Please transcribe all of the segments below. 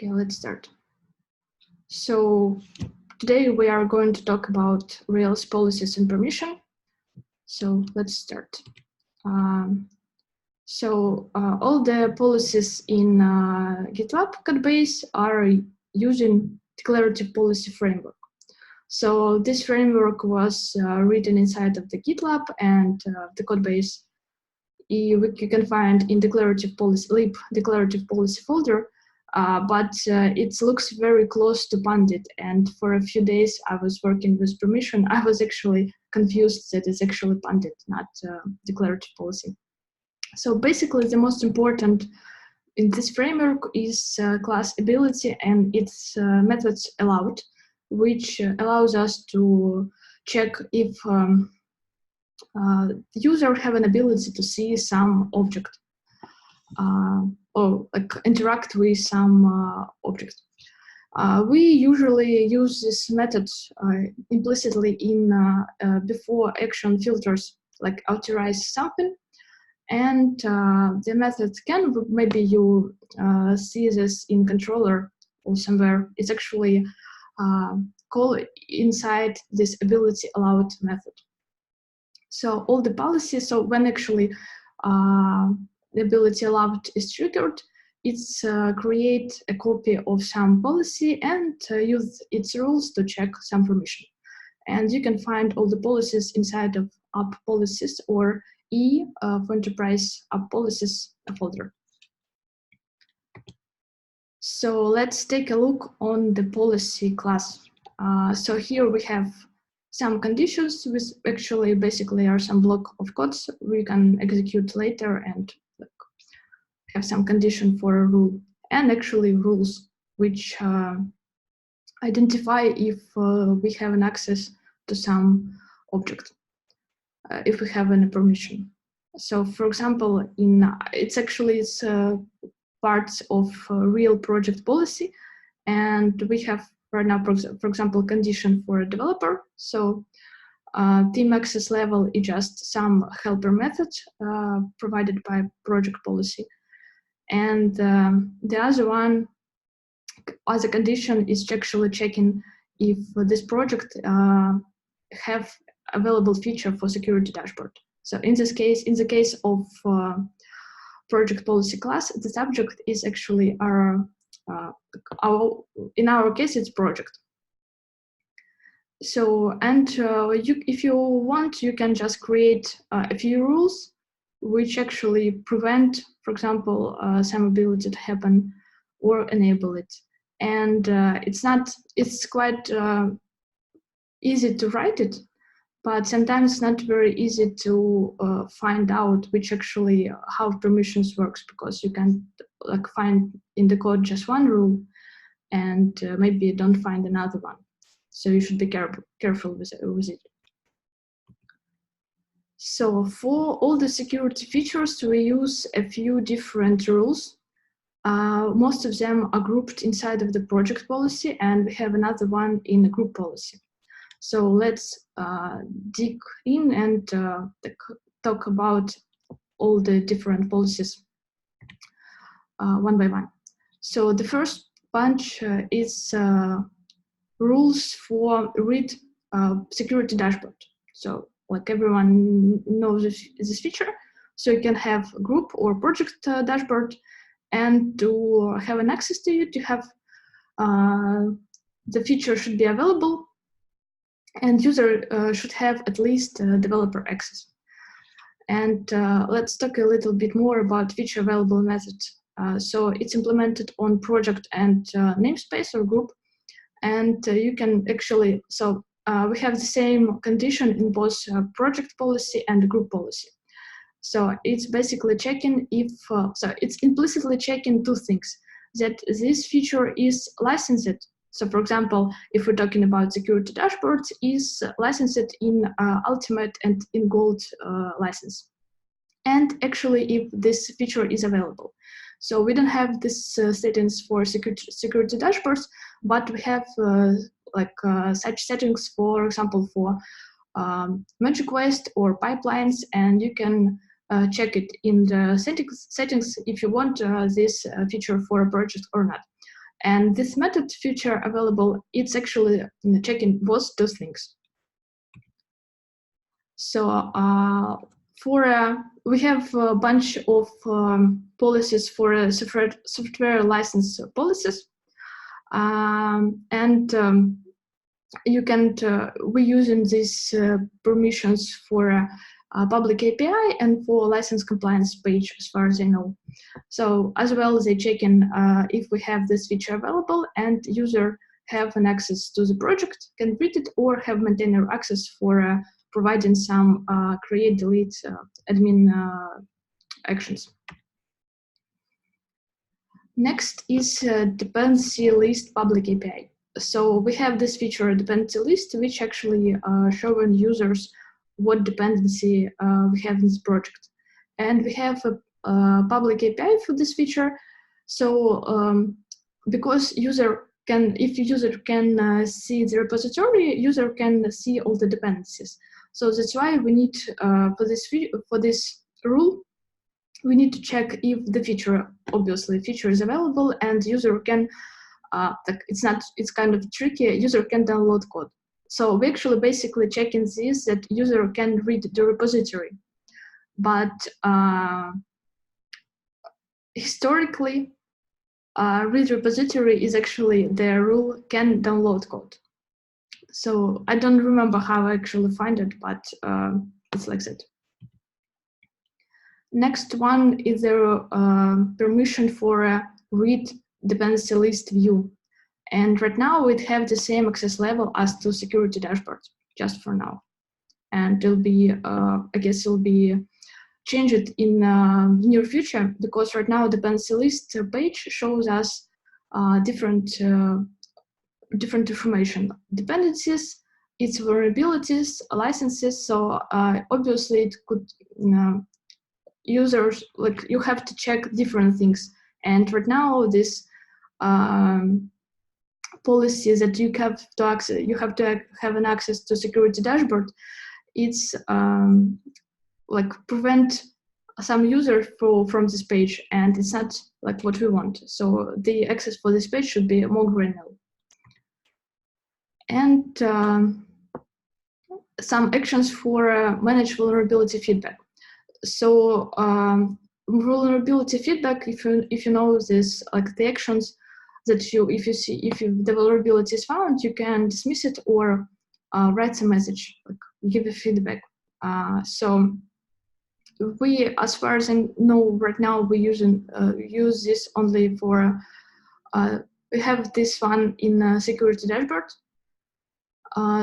Okay, let's start. So today we are going to talk about Rails policies and permission. So let's start. All the policies in GitLab codebase are using declarative policy framework. So this framework was written inside of the GitLab, and the codebase you can find in declarative policy lib declarative policy folder. But it looks very close to Pandit, and for a few days I was working with permission. I was actually confused that it's actually Pandit, not declarative policy. So basically the most important in this framework is class ability and its methods allowed, which allows us to check if the user have an ability to see some object or like interact with some object. We usually use this method implicitly in before action filters, like authorize something. And the method can, maybe you see this in controller or somewhere, it's actually called inside this ability allowed method. So all the policies, so when actually the ability allowed is triggered, it's create a copy of some policy and use its rules to check some permission. And you can find all the policies inside of app policies or E for enterprise app policies folder. So let's take a look on the policy class. So here we have some conditions with actually basically are some block of codes we can execute later and have some condition for a rule, and actually rules which identify if we have an access to some object, if we have any permission. So for example, it's parts of real project policy, and we have right now, for example, condition for a developer. So team access level is just some helper method provided by project policy. And the other one, as a condition, is actually checking if this project have available feature for security dashboard. So in this case, in the case of project policy class, the subject is actually in our case, it's project. So, and if you want, you can just create a few rules which actually prevent, for example, some ability to happen or enable it. And it's quite easy to write it, but sometimes it's not very easy to find out which actually how permissions works, because you can like find in the code just one rule and maybe you don't find another one. So you should be careful with it. So for all the security features, we use a few different rules. Most of them are grouped inside of the project policy, and we have another one in the group policy. So let's dig in and talk about all the different policies one by one. So the first bunch is rules for read security dashboard. So like everyone knows this feature. So you can have a group or project dashboard, and to have an access to it, you have the feature should be available, and user should have at least developer access. And let's talk a little bit more about feature available method. So it's implemented on project and namespace or group. And you can actually, so we have the same condition in both project policy and group policy. So it's basically checking if, so it's implicitly checking two things, that this feature is licensed. So for example, if we're talking about security dashboards, is licensed in Ultimate and in Gold license. And actually if this feature is available. So we don't have this settings for security dashboards, but we have such settings, for example, for merge request or pipelines, and you can check it in the settings if you want this feature for a project or not. And this method feature available, it's actually checking both those things. So we have a bunch of policies for software license policies, you can we're using these permissions for public API and for license compliance page, as far as I know. So as well as they checking if we have this feature available and user have an access to the project, can read it, or have maintainer access for providing some create, delete, admin actions. Next is dependency list public API. So we have this feature dependency list, which actually showing users what dependency we have in this project. And we have a public API for this feature. So because user can, if user can see the repository, user can see all the dependencies. So that's why we need for this rule, we need to check if the feature, obviously feature is available and user can, it's kind of tricky, user can download code. So we actually basically checking this, that user can read the repository. But historically, read repository is actually the rule can download code. So I don't remember how I actually find it, but it's like that. Next one is the permission for read dependency list view. And right now we have the same access level as to security dashboard, just for now. And it'll be, I guess it'll be changed in near future, because right now dependency list page shows us different information, dependencies, its vulnerabilities, licenses. So obviously it could, users, like, you have to check different things. And right now this policy that you have to access, you have to have an access to security dashboard, it's like prevent some users from this page, and it's not like what we want. So the access for this page should be more granular. And some actions for manage vulnerability feedback. So vulnerability feedback, if you know this, like the actions that if the vulnerability is found, you can dismiss it or write a message, like give a feedback. So we, as far as I know, right now we use this only for we have this one in security dashboard.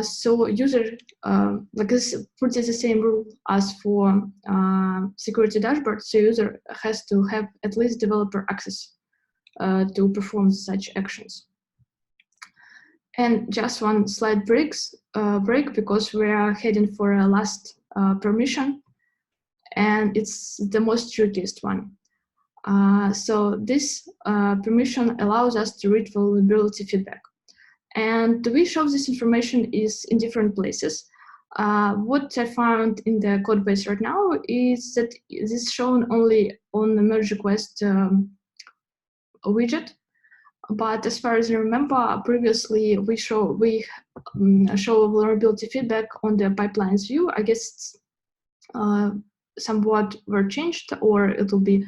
So user, like this, pretty the same rule as for security dashboard. So user has to have at least developer access to perform such actions. And just one slide break because we are heading for a last permission, and it's the most trickiest one. So this permission allows us to read vulnerability feedback. And we show this information is in different places. What I found in the code base right now is that this is shown only on the merge request widget. But as far as I remember, previously we show vulnerability feedback on the pipelines view. I guess somewhat were changed, or it will be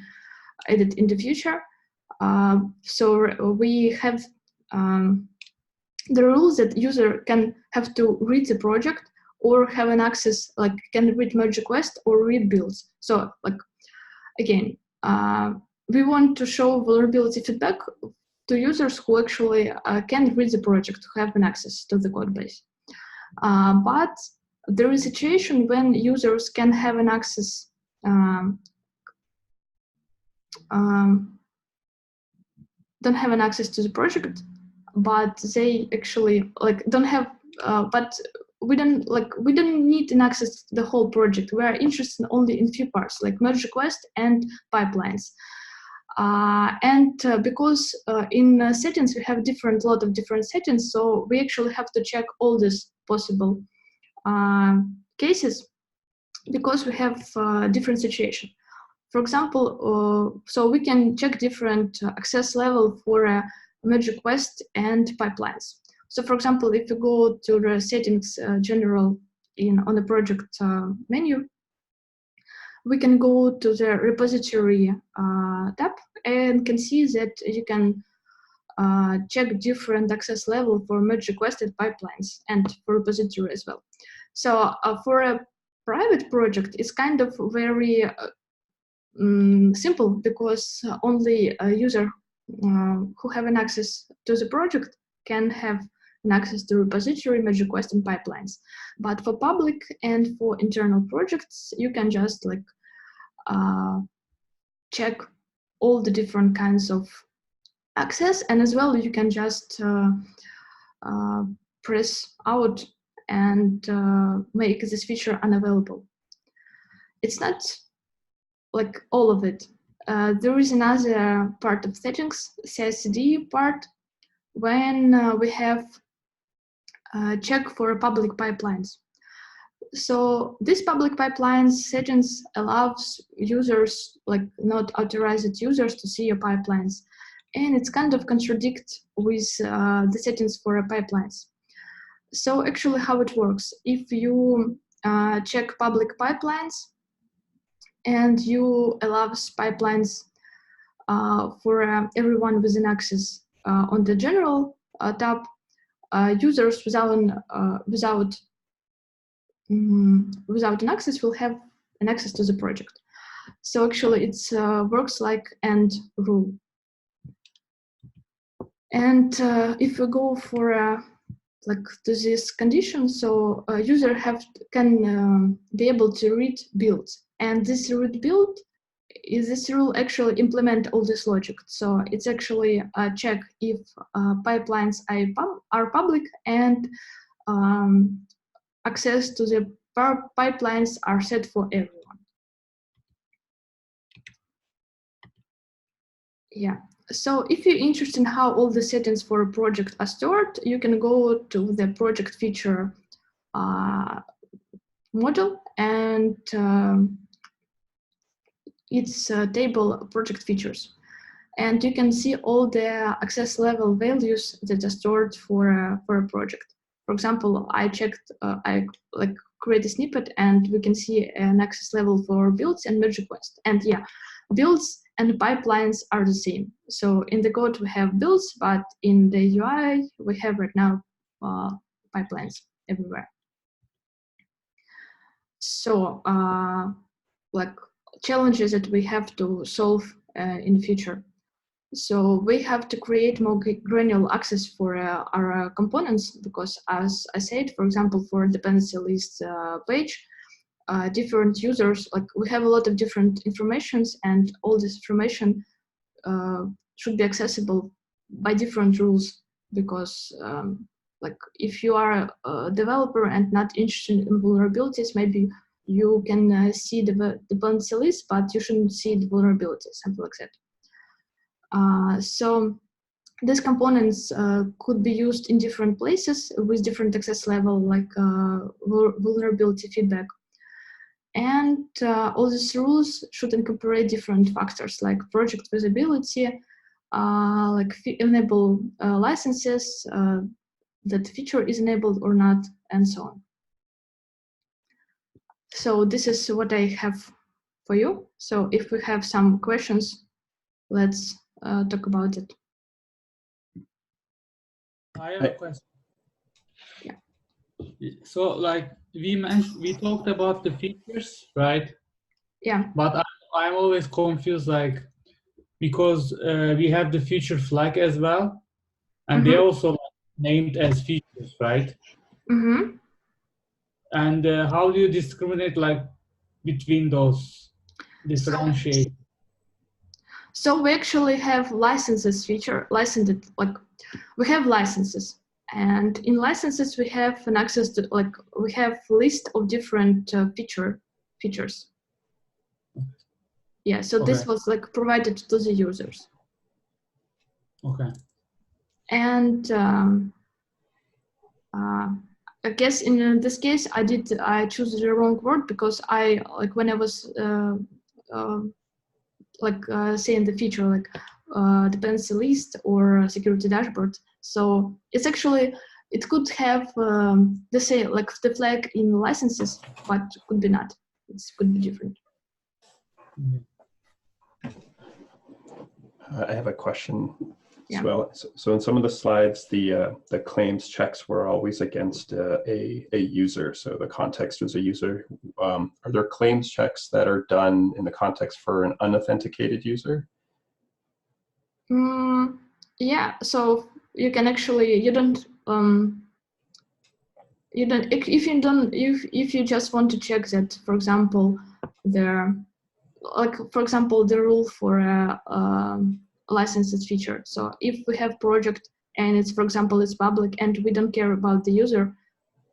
added in the future. So we have the rules that user can have to read the project or have an access, like can read merge request or read builds. So like, again, we want to show vulnerability feedback to users who actually can read the project, to have an access to the code base. But there is a situation when users can have an access don't have an access to the project, but they actually like don't have, but we don't need an access to the whole project. We are interested only in few parts, like merge request and pipelines. Because in settings we have lot of different settings, so we actually have to check all these possible cases, because we have different situation. For example, so we can check different access level for merge request and pipelines. So for example, if you go to the settings general on the project menu, we can go to the repository tab and can see that you can check different access level for merge requested pipelines and for repository as well. So for a private project, it's kind of very simple, because only a user who have an access to the project can have an access to repository, merge request, and pipelines. But for public and for internal projects, you can just like check all the different kinds of access, and as well you can just press out and make this feature unavailable. It's not like all of it. There is another part of settings, CI/CD part, when we have check for public pipelines. So this public pipelines settings allows users, like not authorized users, to see your pipelines. And it's kind of contradict with the settings for pipelines. So actually how it works, if you check public pipelines and you allow pipelines for everyone with an access on the general tab, users without an access will have an access to the project. So actually it works like end rule. And if we go for like to this condition, so a user can be able to read builds, and this read build is this rule actually implement all this logic. So it's actually check if pipelines are public and access to the pipelines are set for everyone. Yeah. So if you're interested in how all the settings for a project are stored, you can go to the project feature module, and it's table project features. And you can see all the access level values that are stored for a project. For example, I checked, I like create a snippet, and we can see an access level for builds and merge request. And yeah, builds and pipelines are the same. So in the code we have builds, but in the UI we have right now pipelines everywhere. So like challenges that we have to solve in the future. So we have to create more granular access for our components, because as I said, for example, for dependency list page, different users, like we have a lot of different informations, and all this information should be accessible by different rules, because like if you are a developer and not interested in vulnerabilities, maybe you can see the dependency list, but you shouldn't see the vulnerabilities, something like that. So these components could be used in different places with different access level, like vulnerability feedback. And all these rules should incorporate different factors like project visibility, like enable licenses, that feature is enabled or not, and so on. So this is what I have for you. So if we have some questions, let's talk about it. I have a question. Yeah. So like we talked about the features, right? Yeah. But I'm always confused, like, because we have the feature flag as well, and they're also named as features, right? And how do you discriminate like between those, differentiate? So we actually have licenses feature, licensed, like we have licenses, and in licenses we have an access to, like we have list of different features. Yeah, so this was like provided to the users. Okay. And I guess in this case I choose the wrong word, because I, like when I was saying the feature, like dependency list or a security dashboard. So it's actually, it could have, let's say, like the flag in licenses, but could be not. It could be different. I have a question Yeah. as well. So in some of the slides, the claims checks were always against a user. So the context was a user. Are there claims checks that are done in the context for an unauthenticated user? Yeah. So you can actually, if you just want to check that, for example, the rule for a licensed feature. So if we have project and it's, for example, it's public and we don't care about the user,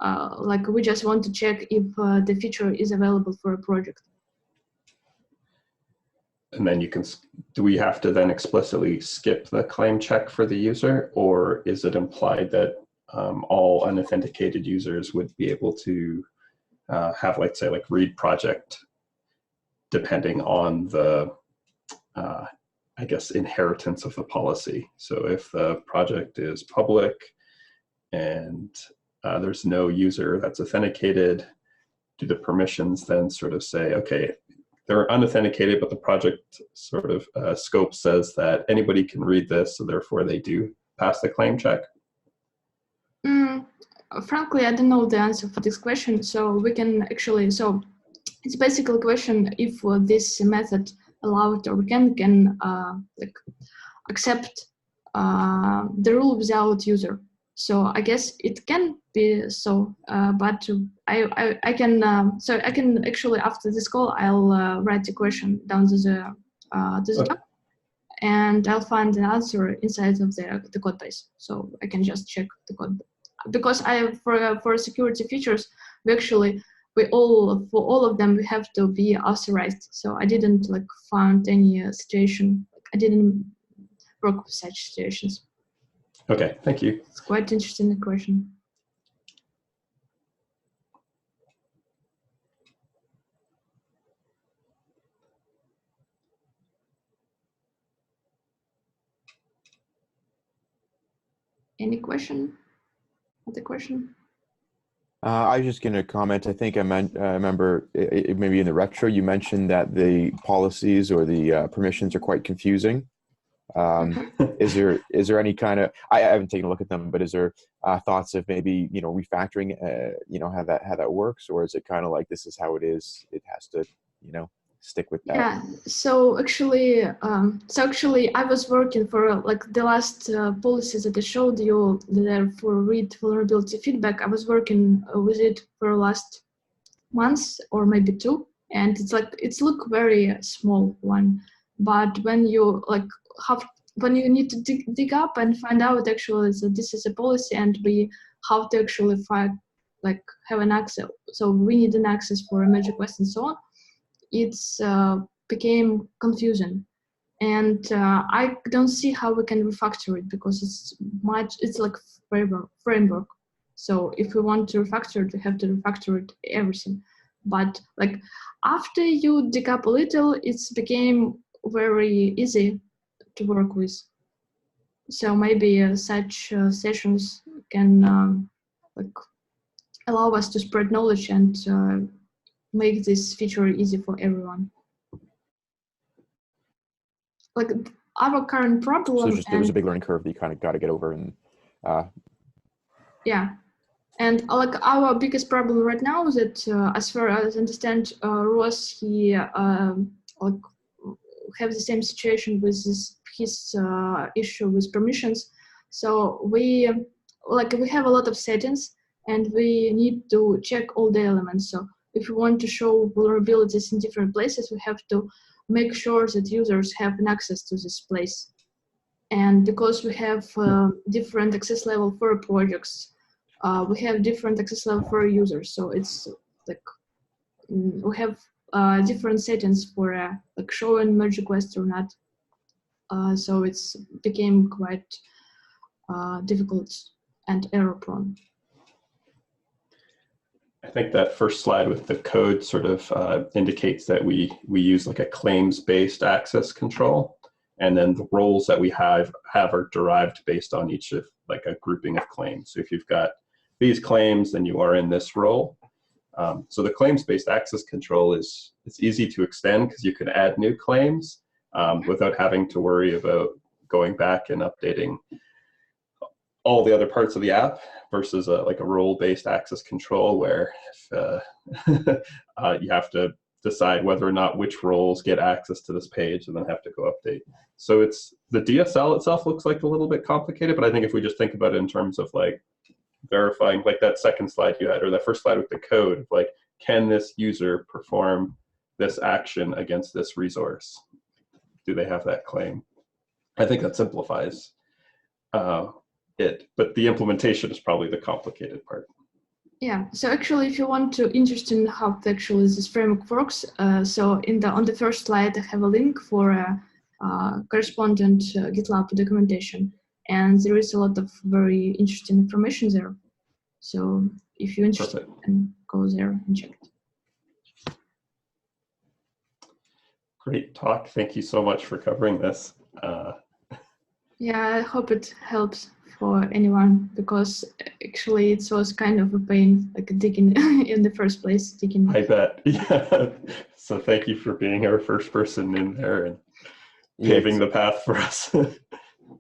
like we just want to check if the feature is available for a project. And then you can, do we have to then explicitly skip the claim check for the user, or is it implied that all unauthenticated users would be able to have, let's say, like read project depending on the, I guess, inheritance of the policy? So if the project is public and there's no user that's authenticated, do the permissions then sort of say, okay, they're unauthenticated, but the project sort of scope says that anybody can read this, so therefore they do pass the claim check? Frankly, I don't know the answer for this question. So we can actually, so it's basically a question if this method allowed or can like accept the rule without user. So I guess it can be so, but I can so I can actually, after this call, I'll write the question down to the doc, and I'll find the answer inside of the code base. So I can just check the code, because for security features we actually for all of them we have to be authorized. So I didn't like find any situation, like I didn't work with such situations. Okay, thank you. It's quite interesting question. Any question? Other question? I was just going to comment. I think I remember maybe in the retro you mentioned that the policies or the permissions are quite confusing. Is there any kind of, I haven't taken a look at them, but is there thoughts of maybe refactoring how that works, or is it kind of like this is how it is, it has to stick with that? Yeah, so actually I was working for like the last policies that I showed you there for read vulnerability feedback. I was working with it for last months or maybe 2, and it's look very small one, but when you when you need to dig up and find out actually that this is a policy and we have to actually have an access, so we need an access for a merge request and so on, it's became confusing, and I don't see how we can refactor it, because it's like framework. So if we want to refactor it, we have to refactor it everything. But like after you dig up a little, it's became very easy to work with. So maybe such sessions can allow us to spread knowledge and make this feature easy for everyone. Like our current problem. So there was a big learning curve that you kind of got to get over, and yeah, and like our biggest problem right now is that, as far as I understand, Ross he have the same situation with his issue with permissions. So we have a lot of settings, and we need to check all the elements. So if we want to show vulnerabilities in different places, we have to make sure that users have an access to this place. And because we have different access level for projects, we have different access level for users. So it's like we have different settings for like showing merge requests or not. So it's became quite difficult and error prone. I think that first slide with the code sort of indicates that we use like a claims-based access control. And then the roles that we have are derived based on each of like a grouping of claims. So if you've got these claims, then you are in this role. So the claims-based access control it's easy to extend because you can add new claims without having to worry about going back and updating all the other parts of the app versus like a role-based access control where if, you have to decide whether or not which roles get access to this page and then have to go update. So it's the DSL itself looks like a little bit complicated, but I think if we just think about it in terms of like verifying, like that second slide you had, or that first slide with the code, like, can this user perform this action against this resource? Do they have that claim? I think that simplifies it, but the implementation is probably the complicated part. Yeah, so actually, if you want to interested in how actually this framework works, so on the first slide, I have a link for a correspondent GitLab documentation, and there is a lot of very interesting information there. So if you're interested, you can go there and check it. Great talk. Thank you so much for covering this. Yeah, I hope it helps for anyone, because actually it was kind of a pain, like digging in the first place. I bet. Yeah. So thank you for being our first person in there and paving the path for us.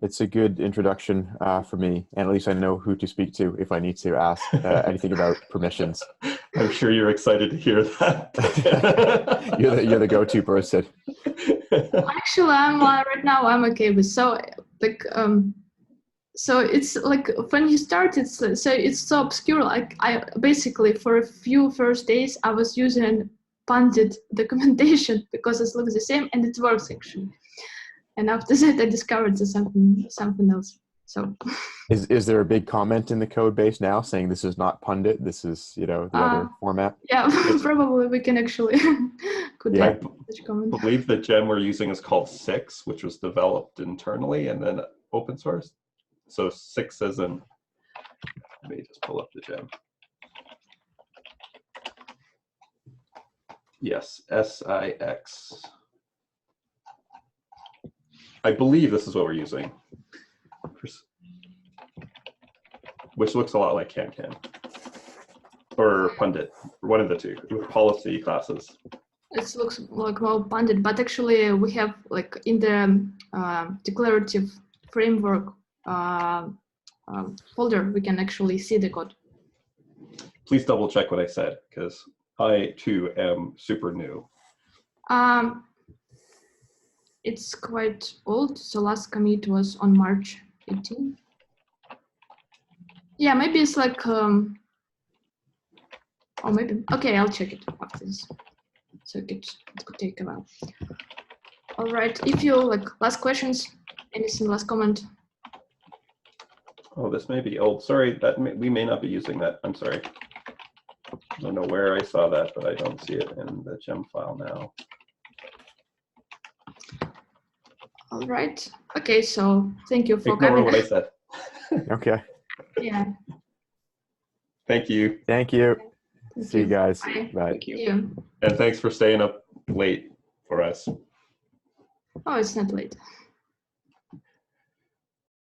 It's a good introduction for me, and at least I know who to speak to if I need to ask anything about permissions. I'm sure you're excited to hear that. You're the go-to person. Actually, right now I'm okay with so it's like when you start, it's so obscure. Like I basically for a few first days I was using Pandit documentation because it looks the same and it works actually. And after that, I discovered something else. So, is there a big comment in the code base now saying this is not Pundit? This is the other format. Yeah, probably we can actually could add such comment. I believe the gem we're using is called 6, which was developed internally and then open source. So 6 as in. Let me just pull up the gem. Yes, SIX. I believe this is what we're using, which looks a lot like CanCan or Pundit, one of the two, with policy classes. It looks like more Pundit, but actually we have like in the declarative framework folder, we can actually see the code. Please double check what I said, because I too am super new. It's quite old, so last commit was on March 18. Yeah, maybe it's like, or maybe, okay, I'll check it after this. So it could take a while. All right, if you like last questions, anything, last comment? Oh, this may be old. Sorry, we may not be using that. I'm sorry. I don't know where I saw that, but I don't see it in the gem file now. All right. Okay, so thank you for coming. Ignore what I said. Okay. Yeah. Thank you. Thank you. Thank See you guys. Bye. Bye. Thank you. And thanks for staying up late for us. Oh, it's not late.